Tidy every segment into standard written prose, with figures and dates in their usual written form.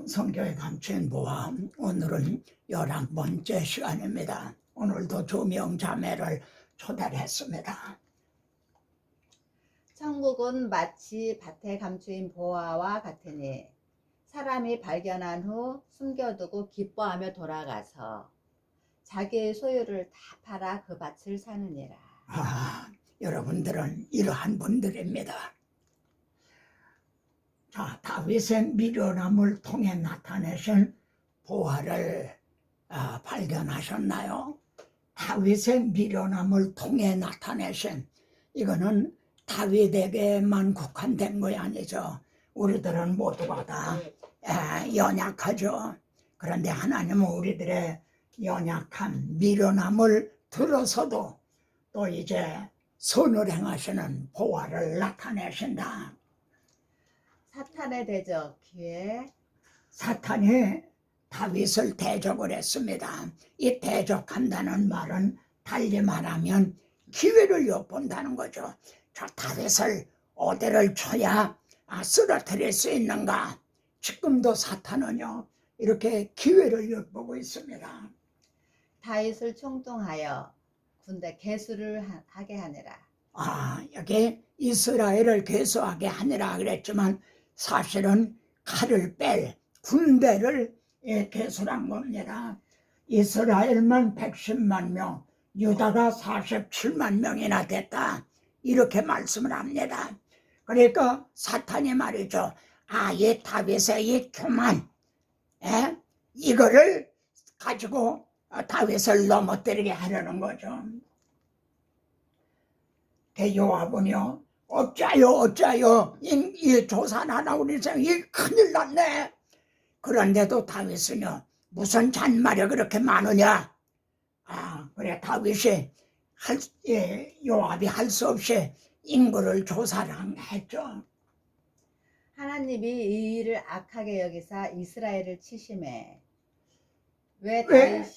성경에 감춘 보암, 오늘은 11번째 시간입니다. 오늘도 두 명 자매를 초대했습니다. 천국은 마치 밭에 감추인 보화와 같으니 사람이 발견한 후 숨겨두고 기뻐하며 돌아가서 자기의 소유를 다 팔아 그 밭을 사느니라. 여러분들은 이러한 분들입니다. 자, 다윗의 미련함을 통해 나타내신 보화를 발견하셨나요? 다윗의 미련함을 통해 나타내신, 이거는 다윗에게만 국한된 것이 아니죠. 우리들은 모두가 다 연약하죠. 그런데 하나님은 우리들의 연약한 미련함을 들어서도 또 이제 선을 행하시는 보화를 나타내신다. 사탄의 대적 기회. 사탄이 다윗을 대적을 했습니다. 이 대적한다는 말은 달리 말하면 기회를 엿본다는 거죠. 저 다윗을 어디를 쳐야 쓰러뜨릴 수 있는가. 지금도 사탄은요 이렇게 기회를 엿보고 있습니다. 다윗을 총동하여 군대 개수를 하게 하니라. 여기 이스라엘을 개수하게 하니라 그랬지만 사실은 칼을 뺄 군대를 개수한 겁니다. 이스라엘만 110만 명, 유다가 47만 명이나 됐다. 이렇게 말씀을 합니다. 그러니까 사탄이 말이죠. 이 다윗의 이 교만, 이거를 가지고 다윗을 넘어뜨리게 하려는 거죠. 요압은요, 어짜요, 이 조산 하나 우리 생이 큰일 났네. 그런데도 다윗은요, 무슨 잔말이 그렇게 많으냐. 그래, 다윗이 요압이 할 수 없이 인구를 조사를 했죠. 하나님이 이 일을 악하게 여기사 이스라엘을 치심해. 왜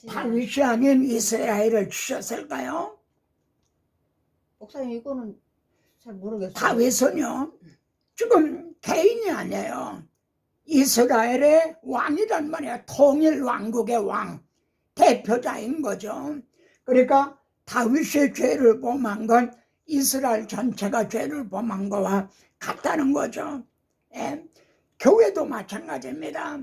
다윗이 아닌 이스라엘을 치셨을까요? 목사님, 이거는 잘 모르겠어요. 다윗은요 지금 개인이 아니에요. 이스라엘의 왕이란 말이야. 통일 왕국의 왕, 대표자인 거죠. 그러니까 다윗의 죄를 범한 건 이스라엘 전체가 죄를 범한 거와 같다는 거죠. 교회도 마찬가지입니다.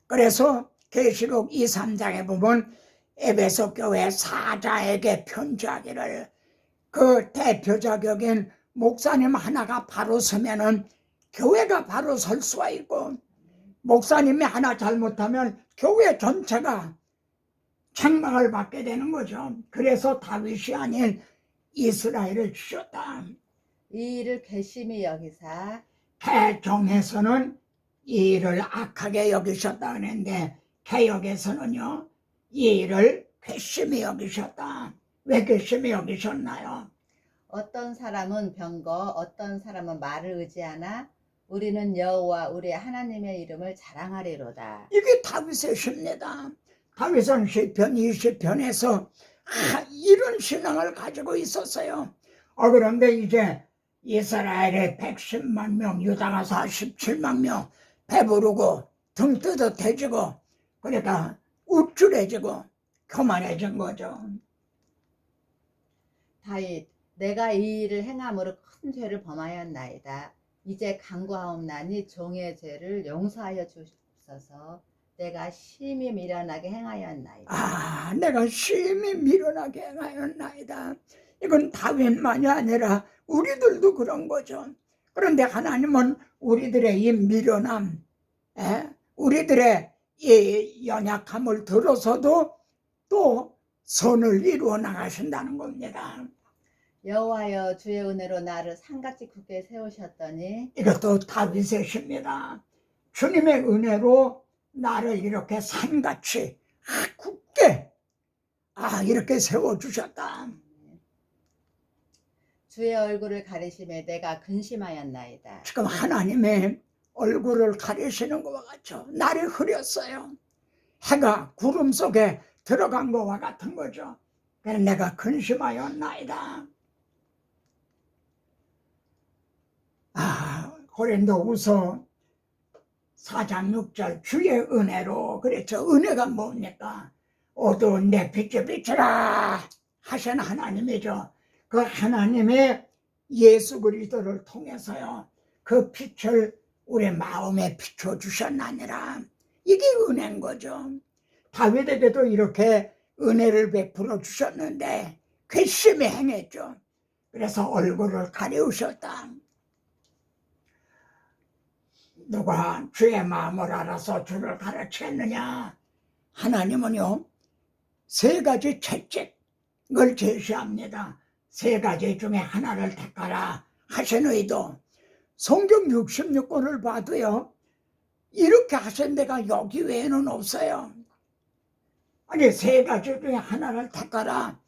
그래서 계시록 2, 3장에 보면 에베소 교회 사자에게 편지하기를, 그 대표 자격인 목사님 하나가 바로 서면은 교회가 바로 설 수가 있고, 목사님이 하나 잘못하면 교회 전체가 책망을 받게 되는 거죠. 그래서 다윗이 아닌 이스라엘을 주셨다. 이 일을 괘씸히 여기사. 개정에서는 이 일을 악하게 여기셨다 그랬는데 개역에서는요 이 일을 괘씸히 여기셨다. 왜 괘씸히 여기셨나요? 어떤 사람은 병거, 어떤 사람은 말을 의지하나 우리는 여호와 우리 하나님의 이름을 자랑하리로다. 이게 다윗의 시입니다. 다윗은 시편 20편에서 이런 신앙을 가지고 있었어요. 그런데 이제 이스라엘의 110만 명, 유다가 47만 명 배부르고 등 뜨뜻해지고, 그러니까 우쭐해지고 교만해진 거죠. 다윗, 내가 이 일을 행함으로 큰 죄를 범하였나이다. 이제 간구하옵나니 종의 죄를 용서하여 주옵소서. 내가 심히 미련하게 행하였나이다. 내가 심히 미련하게 행하였나이다. 이건 다윗만이 아니라 우리들도 그런 거죠. 그런데 하나님은 우리들의 이 미련함, 우리들의 이 연약함을 들어서도 또 선을 이루어 나가신다는 겁니다. 여호와여, 주의 은혜로 나를 산같이 굳게 세우셨더니. 이것도 다윗의 시입니다. 주님의 은혜로 나를 이렇게 산같이 굳게 이렇게 세워주셨다. 주의 얼굴을 가리심에 내가 근심하였나이다. 지금 하나님의 얼굴을 가리시는 것과 같죠. 날이 흐렸어요. 해가 구름 속에 들어간 것과 같은 거죠. 그래서 내가 근심하였나이다. 고린도후서 4장 6절 주의 은혜로 그랬죠. 은혜가 뭡니까? 어두운 내 빛을 비춰라 하신 하나님이죠. 그 하나님의 예수 그리스도를 통해서요 그 빛을 우리 마음에 비춰주셨나니라. 이게 은혜인 거죠. 다윗에게도 이렇게 은혜를 베풀어 주셨는데 괘씸히 행했죠. 그래서 얼굴을 가리우셨다. 누가 주의 마음을 알아서 주를 가르치겠느냐? 하나님은요 3가지 채찍을 제시합니다. 3가지 중에 하나를 택하라 하신 의도. 성경 66권을 봐도요 이렇게 하신 데가 여기 외에는 없어요. 아니 3가지 중에 하나를 택하라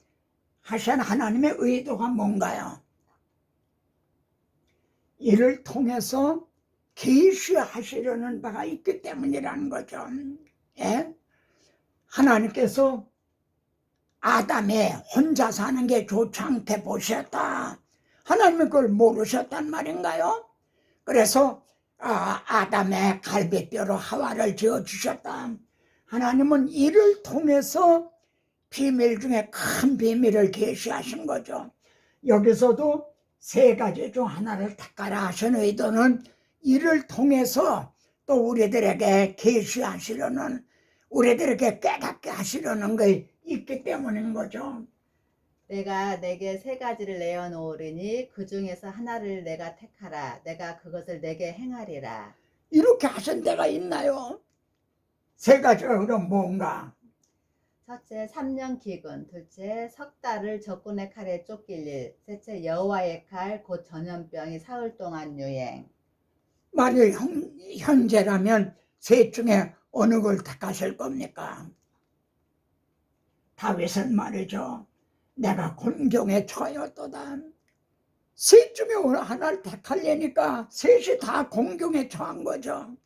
하신 하나님의 의도가 뭔가요? 이를 통해서 계시하시려는 바가 있기 때문이라는 거죠. 예? 하나님께서 아담이 혼자 사는 게 좋지 않게 보셨다. 하나님은 그걸 모르셨단 말인가요? 그래서 아담의 갈비뼈로 하와를 지어주셨다. 하나님은 이를 통해서 비밀 중에 큰 비밀을 계시하신 거죠. 여기서도 3가지 중 하나를 택하라 하신 의도는 이를 통해서 또 우리들에게 계시하시려는, 우리들에게 깨닫게 하시려는 게 있기 때문인 거죠. 내가 내게 3가지를 내어놓으리니 그 중에서 하나를 내가 택하라. 내가 그것을 내게 행하리라. 이렇게 하신 데가 있나요? 3가지가 그럼 뭔가? 첫째 3년 기근, 둘째 석 달을 적군의 칼에 쫓길 일, 셋째 여호와의 칼 곧 전염병이 사흘 동안 유행. 만일 현재라면 셋 중에 어느 걸 택하실 겁니까? 다윗은 말이죠. 내가 곤경에 처하였도다. 셋 중에 어느 하나를 택하려니까 셋이 다 공경에 처한 거죠.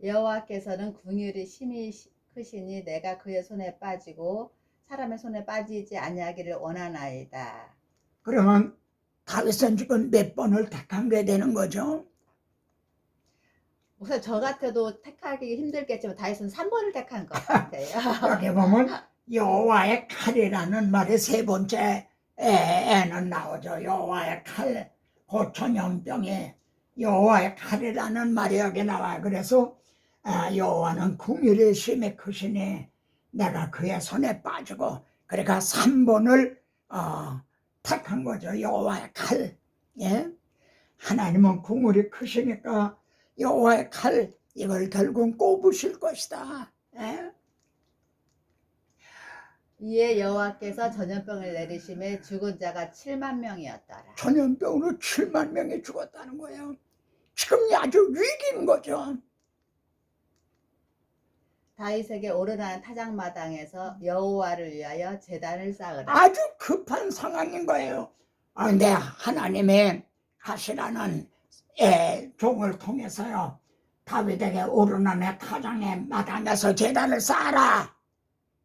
여호와께서는 긍휼이 심히 크시니 내가 그의 손에 빠지고 사람의 손에 빠지지 아니하기를 원하나이다. 그러면 다윗은 지금 몇 번을 택한 게 되는 거죠? 우선 저 같아도 택하기 힘들겠지만 다윗은 3번을 택한 것 같아요. 여기 보면 여호와의 칼이라는 말이 3번째에는 나오죠. 여호와의 칼, 고천염병이 여호와의 칼이라는 말이 여기 나와요. 그래서 여호와는 긍휼이 심히 크시니 내가 그의 손에 빠지고, 그러니까 3번을 택한 거죠. 여호와의 칼. 예? 하나님은 긍휼이 크시니까 여호와의 칼, 이걸 결국 꼽으실 것이다. 예? 이에 여호와께서 전염병을 내리심에 죽은 자가 7만 명이었더라. 전염병으로 7만 명이 죽었다는 거예요. 지금이 아주 위기인 거죠. 다윗에게 오르나는 타작마당에서 여호와를 위하여 제단을 쌓으라. 아주 급한 상황인 거예요. 근데 하나님의 가시라는 종을 통해서요 다윗에게 오르나네 타작의 마당에서 제단을 쌓아라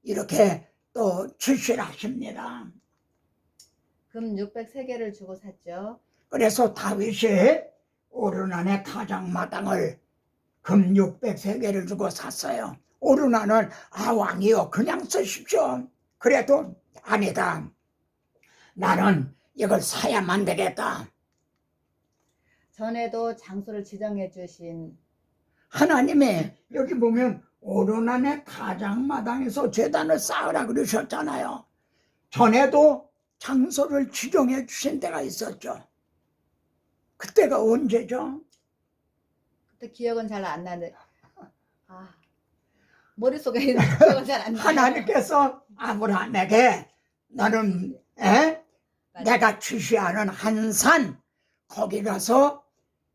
이렇게 또 지시를 하십니다. 금 603개를 주고 샀죠. 그래서 다윗이 오르나네 타작 마당을 금 603개를 주고 샀어요. 오르나는 왕이요 그냥 쓰십시오. 그래도 아니다. 나는 이걸 사야만 되겠다. 전에도 장소를 지정해 주신 하나님이 여기 보면 오르나네 타작마당에서 제단을 쌓으라 그러셨잖아요. 전에도 장소를 지정해 주신 때가 있었죠. 그때가 언제죠? 그때 기억은 잘 안 나는데 머릿속에 있는 기억은 잘 안 나요. 하나님께서 아브라함에게 너는 내가 지시하는 한 산 거기 가서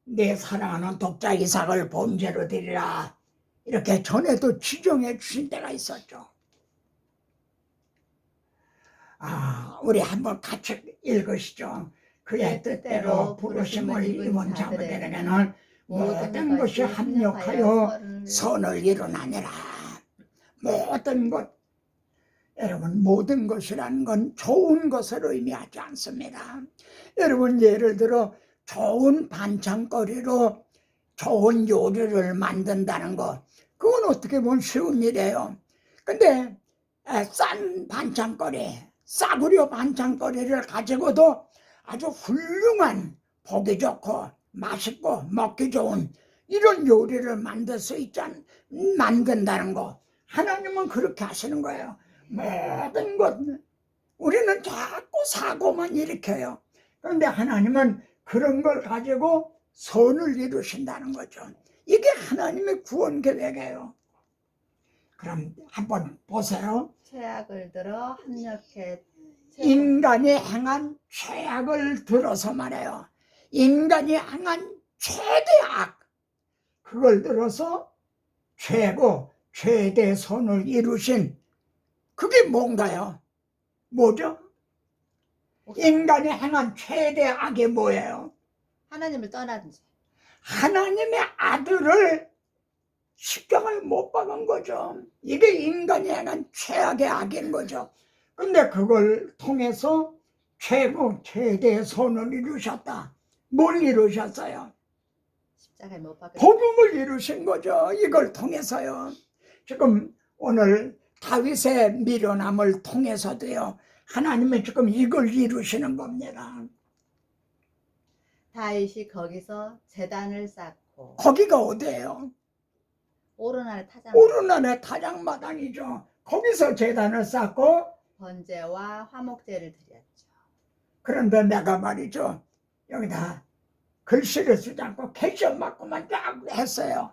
내 사랑하는 독자 이삭을 번제로 드리라 이렇게 전에도 지정해 주신 때가 있었죠. 우리 한번 같이 읽으시죠. 그의 뜻대로 부르심을 입은 자들에게는 모든 것이 합력하여 선을 이루나니라. 모든 것, 여러분 모든 것이라는 건 좋은 것을 의미하지 않습니다. 여러분 예를 들어 좋은 반찬거리로 좋은 요리를 만든다는 거, 그건 어떻게 보면 쉬운 일이에요. 근데 싼 반찬거리, 싸구려 반찬거리를 가지고도 아주 훌륭한, 보기 좋고 맛있고 먹기 좋은 이런 요리를 만들 수 만든다는 거, 하나님은 그렇게 하시는 거예요. 모든 것, 우리는 자꾸 사고만 일으켜요. 그런데 하나님은 그런 걸 가지고 선을 이루신다는 거죠. 이게 하나님의 구원 계획이에요. 그럼 한번 보세요. 죄악을 들어 합력해 인간이 행한 죄악을 들어서 말해요. 인간이 행한 최대악, 그걸 들어서 최고 최대 선을 이루신, 그게 뭔가요? 뭐죠? 인간이 행한 최대악이 뭐예요? 하나님을 떠난 죄. 하나님의 아들을 십자가에 못 박은 거죠. 이게 인간이 행한 최악의 악인 거죠. 근데 그걸 통해서 최고 최대의 선을 이루셨다. 뭘 이루셨어요? 십자가에 못 박혀. 복음을 이루신 거죠. 이걸 통해서요. 지금 오늘 다윗의 미련함을 통해서도요, 하나님은 지금 이걸 이루시는 겁니다. 다윗이 거기서 제단을 쌓고 거기가 어디예요? 오르날 타장 오르날의 타작마당이죠. 거기서 제단을 쌓고, 번제와 화목제를 드렸죠. 그런데 내가 말이죠, 여기다 글씨를 쓰지 않고 캐션 맞고만 쫙 했어요.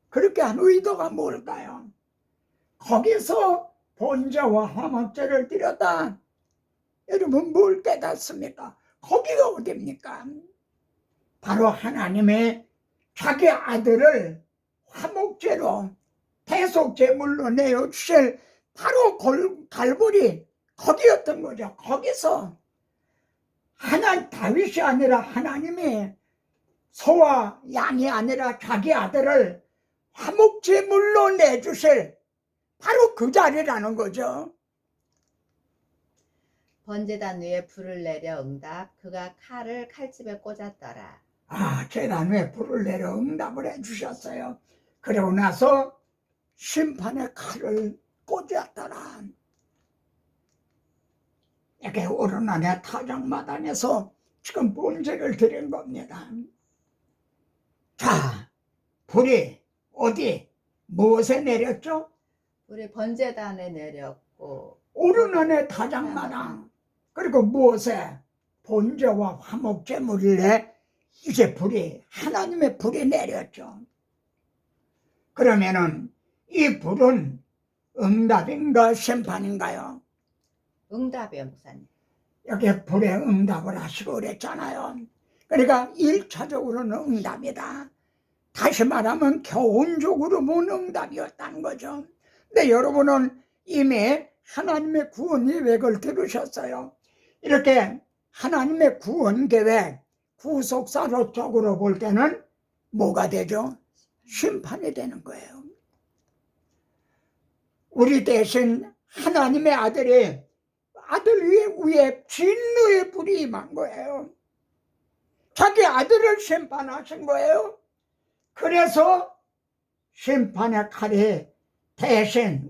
그렇게 한 의도가 뭘까요? 거기서 번제와 화목제를 드렸다. 여러분 뭘 깨닫습니까? 거기가 어딥니까? 바로 하나님의 자기 아들을 화목제로 대속제물로 내어주실 바로 갈보리, 거기였던 거죠. 거기서 다윗이 아니라 하나님이 소와 양이 아니라 자기 아들을 화목제물로 내주실 바로 그 자리라는 거죠. 번제단 위에 불을 내려 응답. 그가 칼을 칼집에 꽂았더라. 제단 위에 불을 내려 응답을 해주셨어요. 그러고 나서 심판의 칼을 꽂았더라. 이렇게 오르난의 타작마당에서 지금 번제를 드린 겁니다. 자, 불이 어디 무엇에 내렸죠? 불이 번제단에 내렸고 오르난의 타작마당, 그리고 무엇에? 번제와 화목제물에 이제 하나님의 불이 내렸죠. 그러면은 이 불은 응답인가 심판인가요? 응답이요, 목사님. 여기 불에 응답을 하시고 그랬잖아요. 그러니까 1차적으로는 응답이다. 다시 말하면 교훈적으로 본 응답이었다는 거죠. 근데 여러분은 이미 하나님의 구원 계획을 들으셨어요. 이렇게 하나님의 구원 계획, 구속사로 쪽으로 볼 때는 뭐가 되죠? 심판이 되는 거예요. 우리 대신 하나님의 아들 위에 진노의 불이 임한 거예요. 자기 아들을 심판하신 거예요. 그래서 심판의 칼이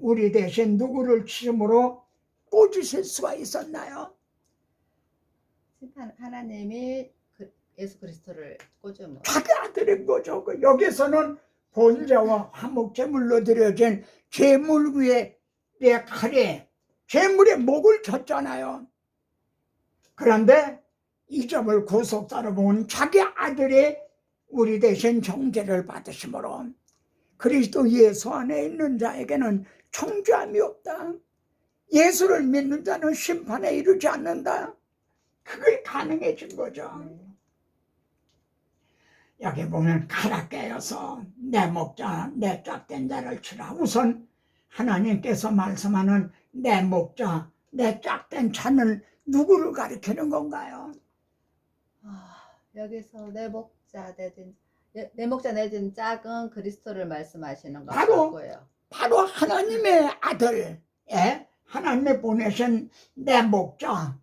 우리 대신 누구를 치심으로 꽂으실 수가 있었나요? 하나님이 예수 그리스도를 꽂으면 자기 아들인 거죠. 여기서는 번제와 화목제물로 드려진 제물 위에 내 칼이 제물의 목을 쳤잖아요. 그런데 이 점을 구속사로 본 자기 아들이 우리 대신 정죄를 받으심으로 그리스도 예수 안에 있는 자에게는 정죄함이 없다. 예수를 믿는 자는 심판에 이르지 않는다. 그게 가능해진 거죠. 여기 보면 칼아 깨어서 내 목자 내 짝된 자를 치라. 우선 하나님께서 말씀하는 내 목자 내 짝된 자는 누구를 가리키는 건가요? 여기서 내 목자 내진 짝은 그리스도를 말씀하시는 것 바로 같고요. 바로 하나님의 아들, 하나님이 보내신 내 목자,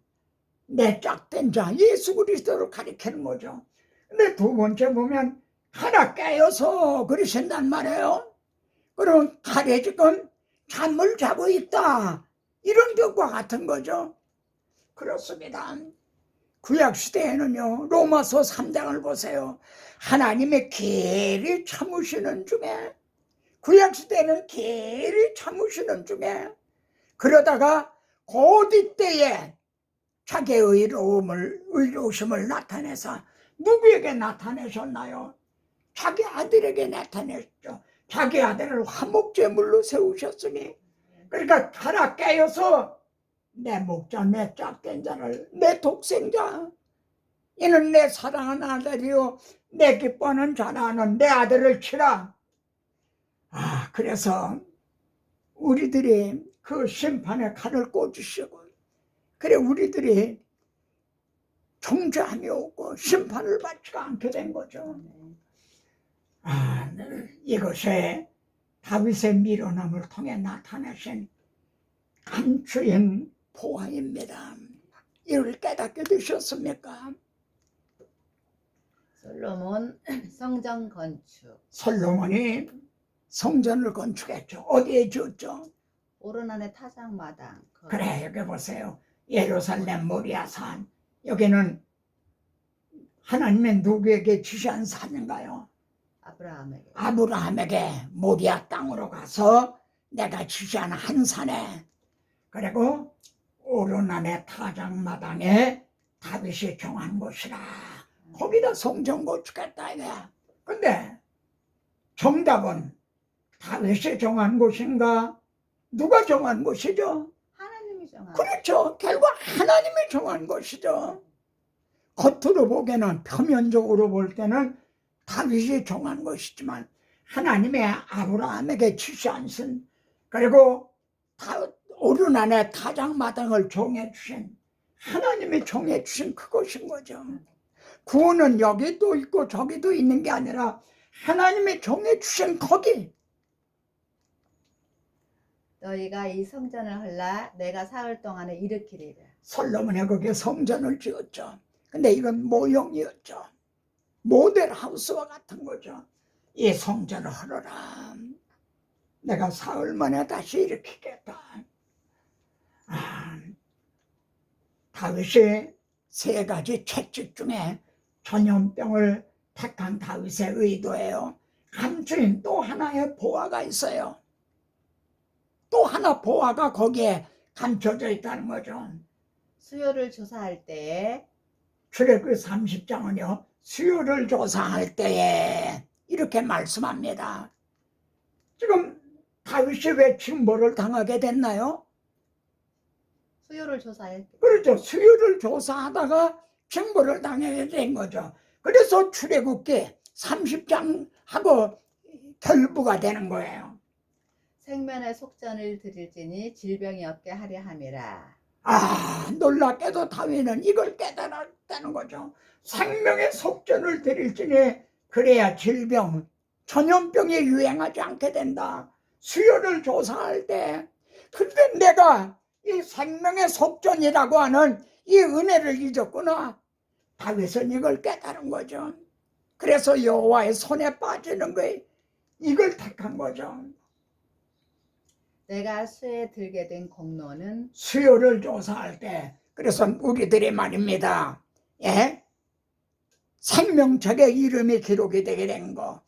내 짝된 자, 예수 그리스도를 가리키는 거죠. 근데 두 번째 보면 하나 깨어서 그러신단 말이에요. 그럼 칼에 지금 잠을 자고 있다, 이런 것과 같은 거죠. 그렇습니다. 구약시대에는요, 로마서 3장을 보세요. 하나님의 길이 참으시는 중에, 구약시대에는 길이 참으시는 중에, 그러다가 곧 이때에 자기의 의로우심을 나타내서 누구에게 나타내셨나요? 자기 아들에게 나타냈죠. 자기 아들을 화목제물로 세우셨으니, 그러니까 하나 깨어서 내 목자, 내 짝된 자를, 내 독생자, 이는 내 사랑하는 아들이요 내 기뻐하는 자라는 내 아들을 치라. 그래서 우리들이 그 심판의 칼을 꽂으시고, 그래 우리들이 정죄함이 오고 심판을 받지가 않게 된 거죠. 이것이 다윗의 미련함을 통해 나타나신 감추인 보화입니다. 이걸 깨닫게 되셨습니까? 솔로몬 성전 건축. 솔로몬이 성전을 건축했죠. 어디에 지었죠? 오르난의 타작마당. 그래, 여기 보세요. 예루살렘 모리아산. 여기는 하나님의 누구에게 지시한 산인가요? 아브라함에게. 아브라함에게 모리아 땅으로 가서 내가 지시한 한 산에, 그리고 오르난의 타작마당에 다윗이 정한 곳이라. 거기다 성전 건축했다 이거야. 근데 정답은 다윗이 정한 곳인가? 누가 정한 곳이죠? 하나님이 정한. 그렇죠. 결국 하나님이 정한 것이죠. 겉으로 보기에는, 표면적으로 볼 때는 다윗이 정한 것이지만 하나님의 아브라함에게 지시하신, 그리고 오르난의 타작마당을 정해주신, 하나님이 정해주신 그것인 거죠. 구원은 여기도 있고 저기도 있는 게 아니라 하나님이 정해주신 거기. 너희가 이 성전을 헐라 내가 사흘 동안에 일으키리라. 솔로몬이 거기에 성전을 지었죠. 근데 이건 모형이었죠. 모델 하우스와 같은 거죠. 이 성전을 헐어라, 내가 사흘 만에 다시 일으키겠다. 다윗이 세 가지 채찍 중에 전염병을 택한 다윗의 의도예요. 감추인 또 하나의 보화가 있어요. 또 하나 보화가 거기에 감춰져 있다는 거죠. 수요를 조사할 때에 출애굽기 30장은요 수요를 조사할 때에 이렇게 말씀합니다. 지금 다윗이 왜 징벌을 당하게 됐나요? 수요를 조사할 때. 그렇죠. 수요를 조사하다가 징벌을 당하게 된 거죠. 그래서 출애굽기 30장하고 결부가 되는 거예요. 생면의 속전을 드릴지니 질병이 없게 하려 함이라. 놀랍게도 다윗은 이걸 깨달았다는 거죠. 생명의 속전을 드릴지니 그래야 질병, 전염병이 유행하지 않게 된다. 수요를 조사할 때, 근데 내가 이 생명의 속전이라고 하는 이 은혜를 잊었구나. 다윗은 이걸 깨달은 거죠. 그래서 여호와의 손에 빠지는 거예요. 이걸 택한 거죠. 내가 수에 들게 된 공로는 수요를 조사할 때, 그래서 우리들이 말입니다. 예? 생명책에 이름이 기록이 되게 된 거,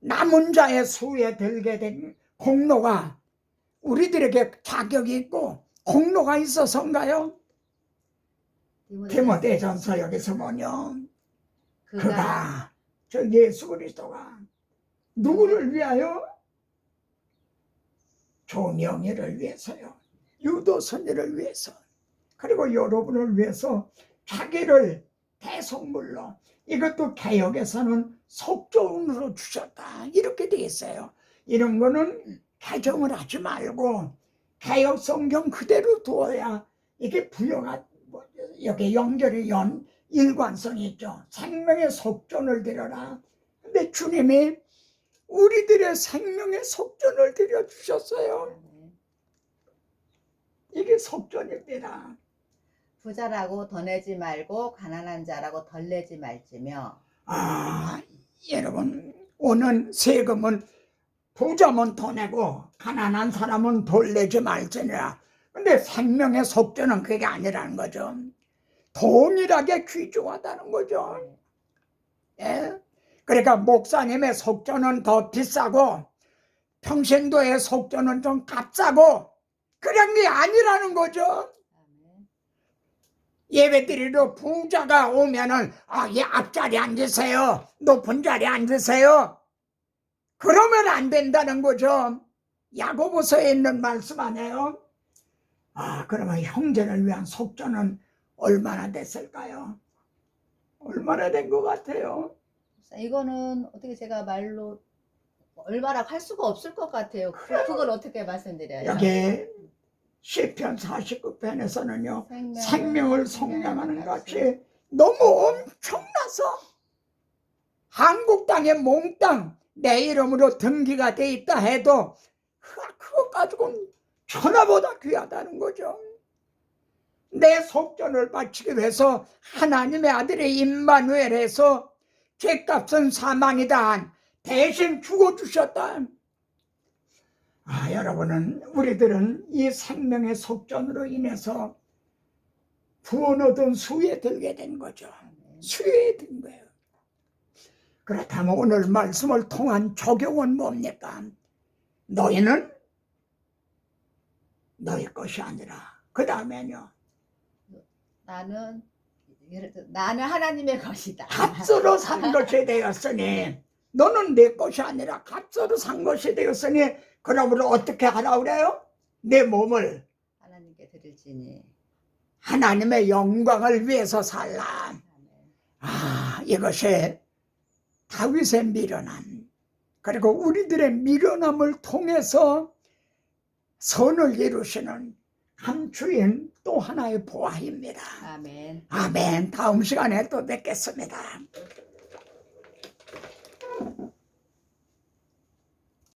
남은 자의 수에 들게 된 공로가 우리들에게 자격이 있고 공로가 있어서인가요? 디모데전서 여기서 보면 그가 저 예수 그리스도가 누구를 위하여? 조명이를 위해서요. 유도선이를 위해서, 그리고 여러분을 위해서 자기를 대속물로, 이것도 개역에서는 속전으로 주셨다 이렇게 돼 있어요. 이런 거는 개정을 하지 말고 개역 성경 그대로 두어야 이게 부여가, 여기 연결이 일관성이 있죠. 생명의 속전을 드려라. 근데 주님이 우리들의 생명의 속전을 드려주셨어요. 이게 속전입니다. 부자라고 더 내지 말고 가난한 자라고 덜 내지 말지며. 여러분, 오는 세금은 부자면 더 내고 가난한 사람은 덜 내지 말지니라. 근데 생명의 속죄는 그게 아니라는 거죠. 동일하게 귀중하다는 거죠. 예? 그러니까 목사님의 속죄는 더 비싸고 평신도의 속죄는 좀 값싸고 그런 게 아니라는 거죠. 아멘. 예배드리러 부자가 오면은 예, 앞자리 앉으세요. 높은 자리 앉으세요. 그러면 안 된다는 거죠. 야고보서에 있는 말씀 아니에요? 그러면 형제를 위한 속죄는 얼마나 됐을까요? 얼마나 된 것 같아요? 이거는 어떻게 제가 말로 얼마나 할 수가 없을 것 같아요. 그걸 어떻게 말씀드려요? 여기 시편 49편에서는요 생명을 속량하는 것이 너무 엄청나서 한국 땅에 몽땅 내 이름으로 등기가 돼 있다 해도 그것 가지고는 천하보다 귀하다는 거죠. 내 속전을 바치기 위해서 하나님의 아들의 임마누엘에서 죄값은 사망이다 대신 죽어주셨다. 여러분은 우리들은 이 생명의 속전으로 인해서 구원 얻은 수에 들게 된 거죠. 수에 든 거예요. 그렇다면 오늘 말씀을 통한 적용은 뭡니까? 너희는 너희 것이 아니라 그 다음에는요 나는 하나님의 것이다. 값으로 산 것이 되었으니 너는 내 것이 아니라 값으로 산 것이 되었으니 그러므로 어떻게 하라 그래요? 내 몸을 하나님께 드릴지니 하나님의 영광을 위해서 살라. 이것이 다윗의 미련함 그리고 우리들의 미련함을 통해서 선을 이루시는 감추인 또 하나의 보화입니다. 아멘. 아멘. 다음 시간에 또 뵙겠습니다.